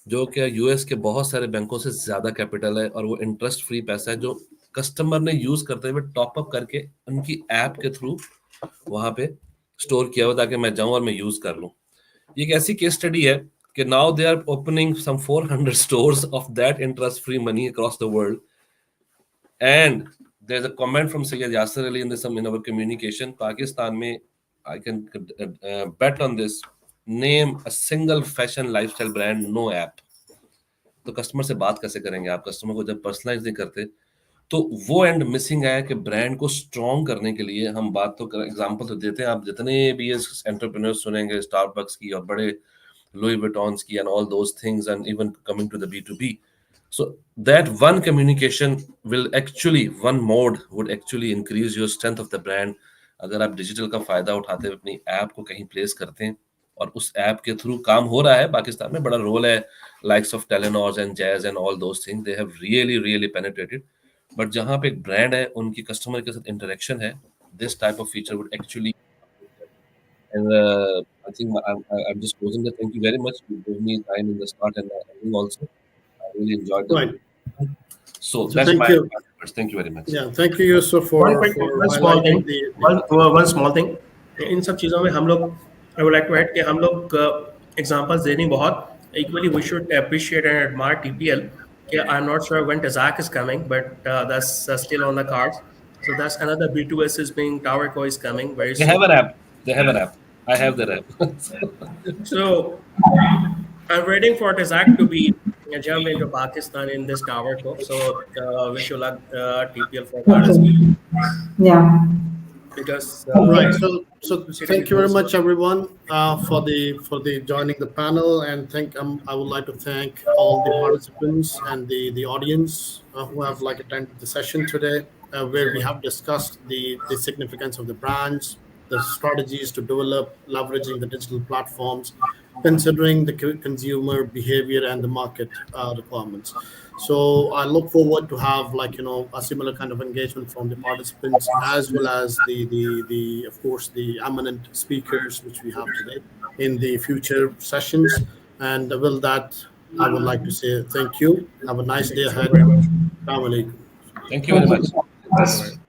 जो कि यूएस के बहुत सारे बैंकों से ज्यादा कैपिटल है, और वो इंटरेस्ट फ्री पैसा है जो कस्टमर ने यूज करते हुए टॉप अप करके उनकी ऐप के थ्रू वहां पे स्टोर किया हुआ ताकि मैं जाऊं और मैं यूज कर लूं. ये एक ऐसी केस स्टडी है कि now they are opening some 400 stores of that interest free money across the world. And there's a comment from Sayyid Yasser Ali in our communication. Pakistan में I can bet on this. Name a single fashion lifestyle brand, no app. तो customer से बात कैसे करेंगे आप? Customer को जब personalise नहीं करते, तो वो एंड मिसिंग है कि ब्रांड को स्ट्रॉन्ग करने के लिए हम बात तो एग्जांपल तो देते हैं, आप जितने भी ये एंटरप्रेन्योर्स सुनेंगे स्टारबक्स की और बड़े लुई विटॉन्स की and all those things and even coming to the B2B, so that one communication will actually, one mode would actually increase your strength of the brand. अगर आप डिजिटल का फायदा उठाते हुए अपनी ऐप को कहीं प्लेस करते हैं और उस ऐप के थ्रू काम हो रहा है, पाकिस्तान में बड़ा रोल है, likes of Telenors and Jazz and all those things, they have really really penetrated, but जहां पे एक ब्रांड है, उनकी कस्टमर के साथ इंटरेक्शन है, this type of feature would actually and I think I'm just closing that. Thank you very much. You gave me time in the start and ending also. I really enjoyed the Right. So So that's thank my you. words. Thank you very much. Yeah, thank you, Yousaf, one small thing, highlighting one small thing. इन सब चीज़ों में हम लोग, I would like to add कि हम लोग examples देनी बहुत, equally we should appreciate and admire TPL. I'm not sure when Tazak is coming, but that's still on the cards. So that's another B2S is being Tariq is coming very They soon. have an app. They have an app. I have their app. So I'm waiting for Tazak to be jump into Pakistan in this Tower Cup. So wish you luck, TPL, for that as well. Yeah. Because right. So thank you very much, everyone, for the joining the panel, and I would like to thank all the participants and the audience who have attended the session today, where we have discussed the significance of the brands, the strategies to develop leveraging the digital platforms, considering the consumer behavior and the market requirements. So I look forward to have a similar kind of engagement from the participants, as well as the of course the eminent speakers which we have today in the future sessions. And with that, I would like to say thank you. Have a nice day ahead. Assalamu alaikum. Thank you very much.